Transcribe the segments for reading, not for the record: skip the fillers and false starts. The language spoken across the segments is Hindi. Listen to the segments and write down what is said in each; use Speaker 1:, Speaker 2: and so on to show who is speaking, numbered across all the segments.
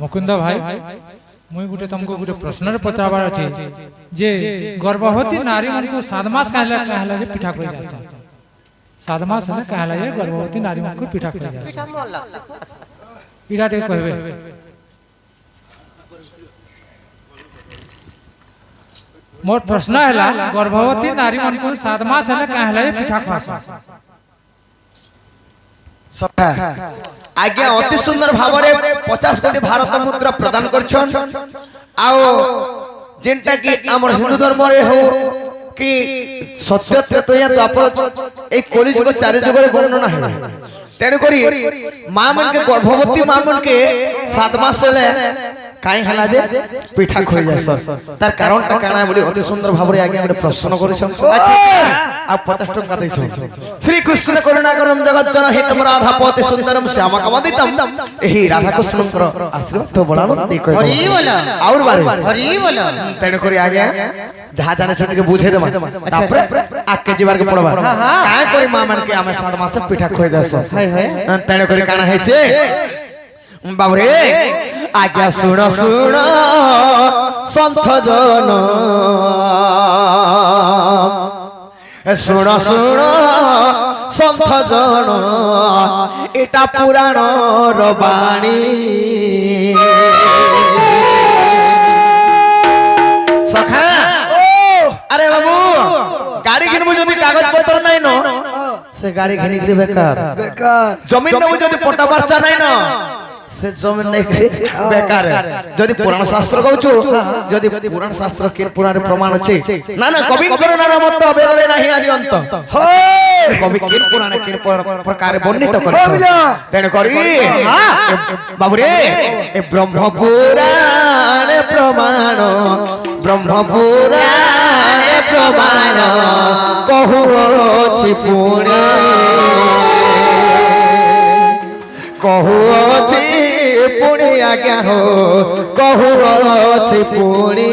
Speaker 1: मुकुंद भाई मुई गुटे तुमको गुटे प्रश्न पचारबार अछि जे गर्भवती नारी मन को 7 मास कहला जे पिठा कोइ जासा 7 मास है कहला जे गर्भवती नारी मन को पिठा कोइ जासा इडा टे कहबे मोर प्रश्न हैला गर्भवती नारी मन को 7 मास है कहला जे पिठा खासा
Speaker 2: आज्ञा अति सुंदर भावरे 50 कोटी भारत मुद्रा प्रदान करछन आओ जेंटा कि हमर हिंदू धर्म रे हो कि सत्य त्रेतया द्वापर ए कलिजुग को 4 जुग रे वर्णना है तेनु करी मां मन के गर्भवती मां मन के 7 मास ले काई हला जे पिठा खोइ जासन तार कारण ता काना बोली अति सुंदर भावरे आज्ञा गोटे प्रश्न करछन आ 50 टका दै छ श्री कृष्ण करुणाकरम जगत जन हितम राधा पति सुंदरम श्याम कमदितम एही राधा कृष्ण कर आशीर्वाद तो बड़ानो दे कह हरि बोल और बारे हरि बोल तेन करी आज्ञा जहा जाने छन के बुझे देमा तापर आके जीवार के पड़बा काय करी मां मन के हमें 7 मास पिठा खोइ जासन तेन करी काना है छे बाबरे आज्ञा सुन सुन संत जन सुन सुन संत जन एटा पुराण रबाणी सखा अरे बाबू गाड़ी घिनबु जदी कागज पत्र नै न से गाड़ी घिनी घिनी बेकार बेकार जमीन नबु जदी पट्टा पर्चा नै न से जमीन नहीं बेकार जदि पुराण शास्त्र कहूछु जदि पुराण शास्त्र के पुराण प्रमाण अछि ना ना कवि कर ना मत वेदले नाही आदि अंत हे कवि के पुराण के प्रकार वर्णित कर तेन करी बाबू रे ए ब्रह्म पुराण प्रमाण ब्रह्म पुराण प्रमाण कहू अछि पुणे कहू अछि पुणे आज्ञा हो कहू अछि पुणे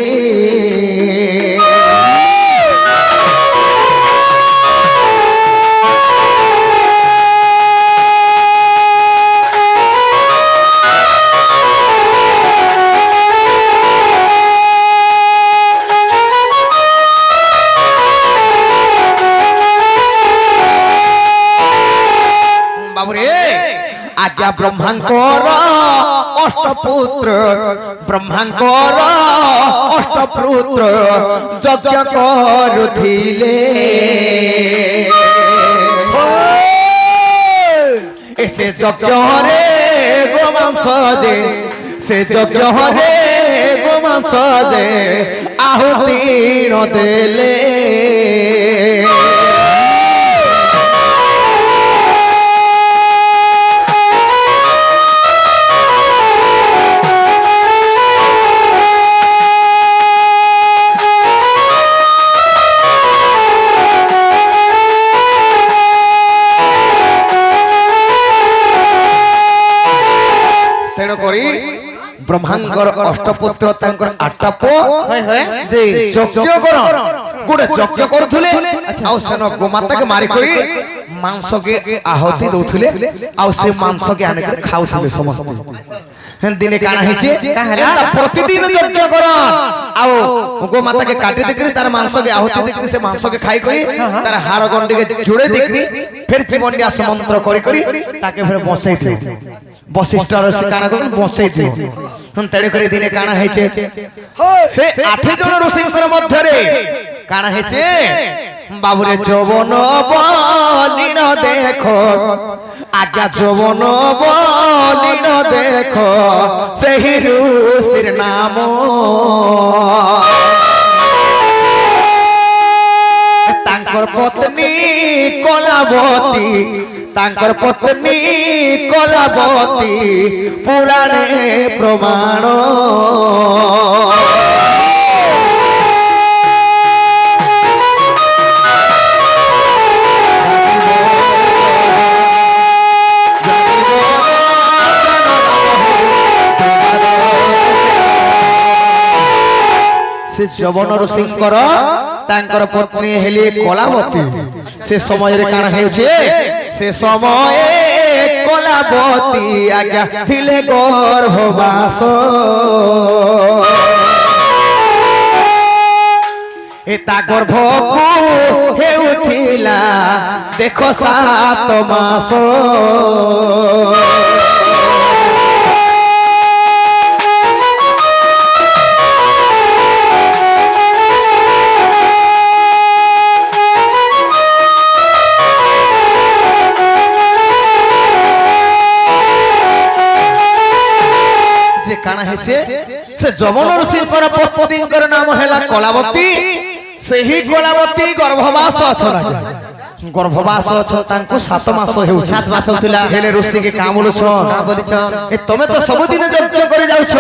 Speaker 2: आज्ञा ब्रह्मांकर अष्टपुत्र ब्रह्मांकर अष्टपुत्र यज्ञ करुथिले ऐसे यज्ञ रे गोमांस जे से यज्ञ रे गोमांस जे आहुति न देले ब्रह्मांकर अष्टपुत्र तांकर आटप जे यज्ञ कर गुडे यज्ञ करथुले आ सेन गोमाता के मारी करी मांस के आहुति दउथुले आ से मांस के आने के खाउथुले समस्त दिने काना हेचे एता प्रतिदिन यज्ञ कर आ गोमाता के काटी देखरी तार मांस के आहुति देखरी से मांस के खाई करी तार हाड़ गंडी के जुड़े देखरी फिर जीवनया मंत्र करी करी ताके फिर बसई थी वशिष्ठ ऋषि काना को बसई थी हम तड़े करे दिने काना हेचे से 8 जन ऋषिंकर मध्य रे काना हेचे बाबुरे जवन बलिन देखो आज्ञा जवन बलिन देखो सेहि ऋषिर नाम तांकर पत्नी कलावती तांकर पत्नी कलावती पुराणे प्रमाण से जवन ऋषिंकर तांकर पत्नी हेली कलावती से समय रे काना हेउछे से समय কলাবতী আজ্ঞা থিলে গর্ভবাস এটা গর্ভকু হেউথিলা দেখো 7 মাস যে কানা হেসে সে যমন ঋষিଙ୍କର পত্নীଙ୍କର নাম ହେଲା কলাবতী ସେହି কলাবতী গর্ভবাস অছন গর্ভবাস অছন তাଙ୍କୁ 7 মাস হেউছে
Speaker 3: 7 মাস হউতলা
Speaker 2: হেলে ঋষি কে কাম বলছ
Speaker 3: না বলিছ
Speaker 2: এ তুমি তো সবদিন যজ্ঞ করে যাওছ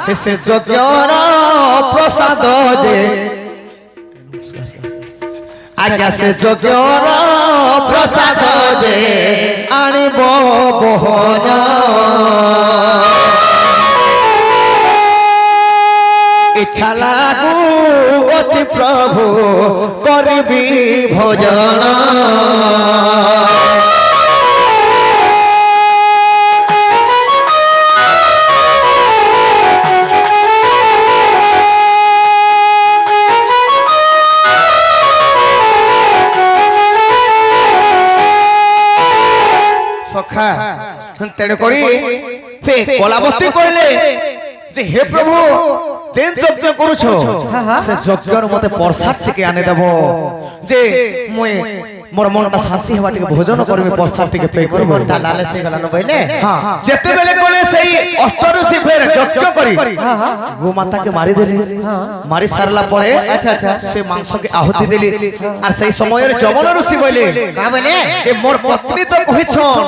Speaker 2: হে সে যজ্ঞর প্রসাদ যে আজ্ঞা সে যজ্ঞর প্রসাদ যে আনিব বহন ইচ্ছা লাগু অছি প্রভু করবি ভজন সখা তেণু করি সে কলাবতী কইলে যে হে প্রভু যেন যজ্ঞ করুছ সে যজ্ঞর মতে প্রসাদ টিকে আনে দেব যে মই মোর মনটা শান্তি হবা টিকে ভোজন করবে প্রসাদ টিকে পে করব
Speaker 3: মনটা লালসে গলা ন বইলে
Speaker 2: হ্যাঁ যেতে বেলে কোলে সেই অষ্টঋষি ফের যজ্ঞ করি গোমাতাকে মারি দেলি মারি সারলা পরে
Speaker 3: আচ্ছা আচ্ছা
Speaker 2: সে মাংসকে আহুতি দেলি আর সেই সময়ের যমন ঋষি বলে
Speaker 3: কা বলে
Speaker 2: যে মোর পত্নী তো কহিছন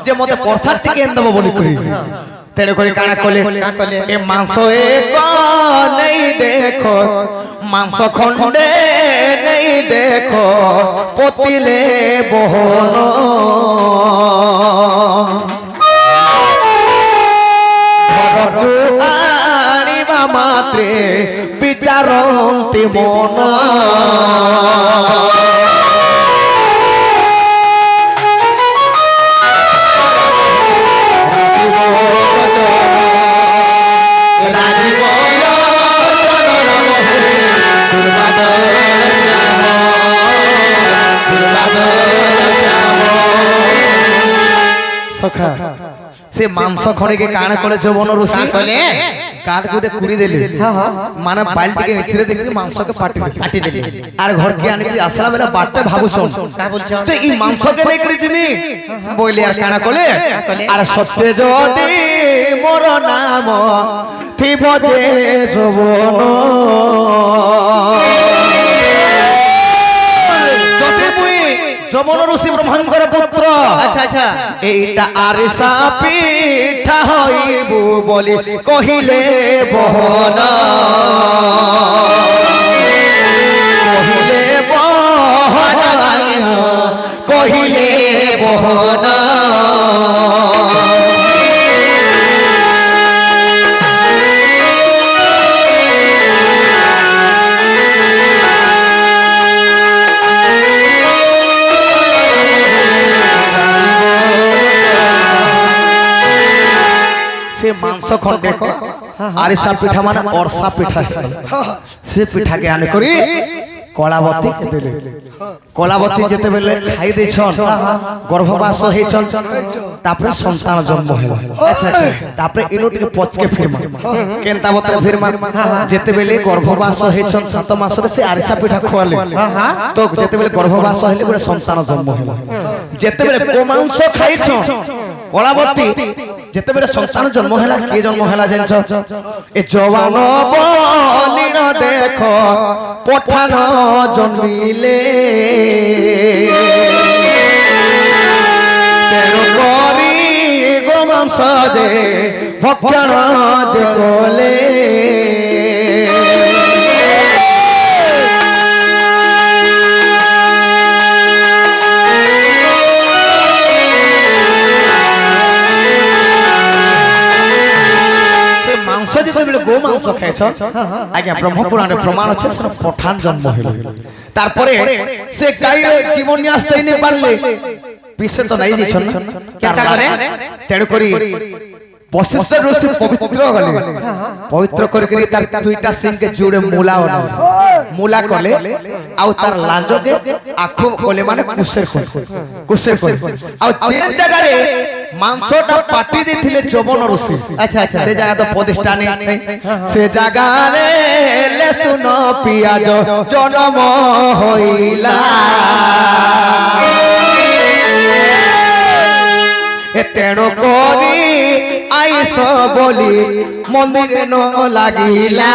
Speaker 2: যে মতে প্রসাদ টিকে এনে দেব বলি করি তেড়ে করে কানা কলে এ মাংস এক নেই দেখো মাংস খন্ডে নেই দেখো পতিলে বহন ঘরকু আনিবা মাত্রে বিচারন্তি মন সখা সে মাংস খড়েকে কাণ করে যৌবন ঋষি
Speaker 3: কলে
Speaker 2: কাঠ গুদে কুড়ি দেলি মানে বালটিকে ছিড়ে দেখি মাংসকে পাটি দেলি আর ঘরকে আনি কি আসলা বেলা বাটতে ভাবুছন
Speaker 3: কা বলছ
Speaker 2: যে এই মাংসকে নেই করে জিমি বইলে আর কানা কলে আর সত্যে যদি মোর নাম থিব যে যৌবন যদি মুই যমন ঋষি ব্রহ্মাঙ্গর পুত্র
Speaker 3: আচ্ছা আচ্ছা
Speaker 2: এইটা আরিসা পিঠা হইবু বলি কহিলে বহন কহিলে বহন কহিলে বহন से मांस खंडे को आरिसा पिठा माने अरसा पिठा से पिठा के आने करी कलावती के देले कलावती जेते बेले खाई देछन गर्भवास हेछन तापरे संतान जन्म होला अच्छा अच्छा तापरे इलोट के पच के फिरमा केनता बतरे फिरमा जेते बेले गर्भवास हेछन 7 मास रे से आरिसा पिठा खुआले तो जेते बेले गर्भवास हेले गोटे संतान जन्म होला जेते बेले को मांस खाइछन कलावती जेते बेले संतान जन्म होला के जन्म होला जानछ ए जवान बलिन देखो पठान जन्मिले तेरो करी गो मांस जे भक्षण जे कोले गो मांस खाइछ आज्ञा ब्रह्म पुराण प्रमाण আছে সব पठान जन्म হইল তারপরে সে গাইরে জীবন নিয়াস তৈনি পারলে ବିଷ ତ ନାଇଁ ଯାଇଛନ୍
Speaker 3: କେନ୍ତା করে
Speaker 2: ତେଣୁ କରି ବଶିଷ୍ଠ ଋଷି ପବିତ୍ର ଗଲେ ପବିତ୍ର କରି ତାର ଦୁଇଟା ସିଂକେ ଯୋଡ଼େ ମୂଲା ମୂଲା କଲେ ଆଉ ତାର ଲାଞ୍ଜକେ ଆଖୁ କଲେ ମାନେ କୁଶେର କଲେ ଆଉ ଯେ ଜାଗାରେ ମାଂସଟା ପାଟି ଦେଇଥିଲେ ଯବନ ଋଷି
Speaker 3: আচ্ছা আচ্ছা
Speaker 2: ସେ ଜାଗା ତ ପ୍ରତିଷ୍ଠା ନାହିଁ ସେ ଜାଗାରେ ଲେସୁନ ପିଆଜ ଜନ୍ମ ହୋଇଲା ତେଣୁ କରି ଆଇସ ବୋଲି ମନ୍ଦିରେ ନ ଲାଗିଲା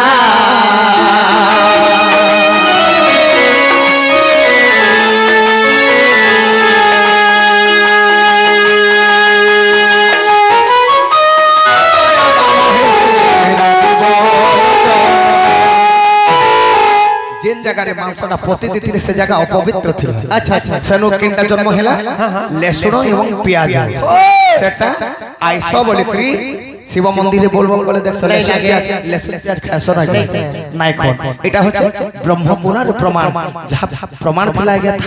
Speaker 2: जेन जगह मांसटा पोती देथिले से जगह अपवित्र थिला
Speaker 3: আচ্ছা আচ্ছা
Speaker 2: सेनु किंटा जन्म हेला लेसुन एवं प्याज सेटा आइसो बोले करी शिव मंदिर रे बोलबो बोले देख लेसुन प्याज खासो ना नाइ कोन एटा होचे ब्रह्म पुराण प्रमाण जहां प्रमाण थिला गया था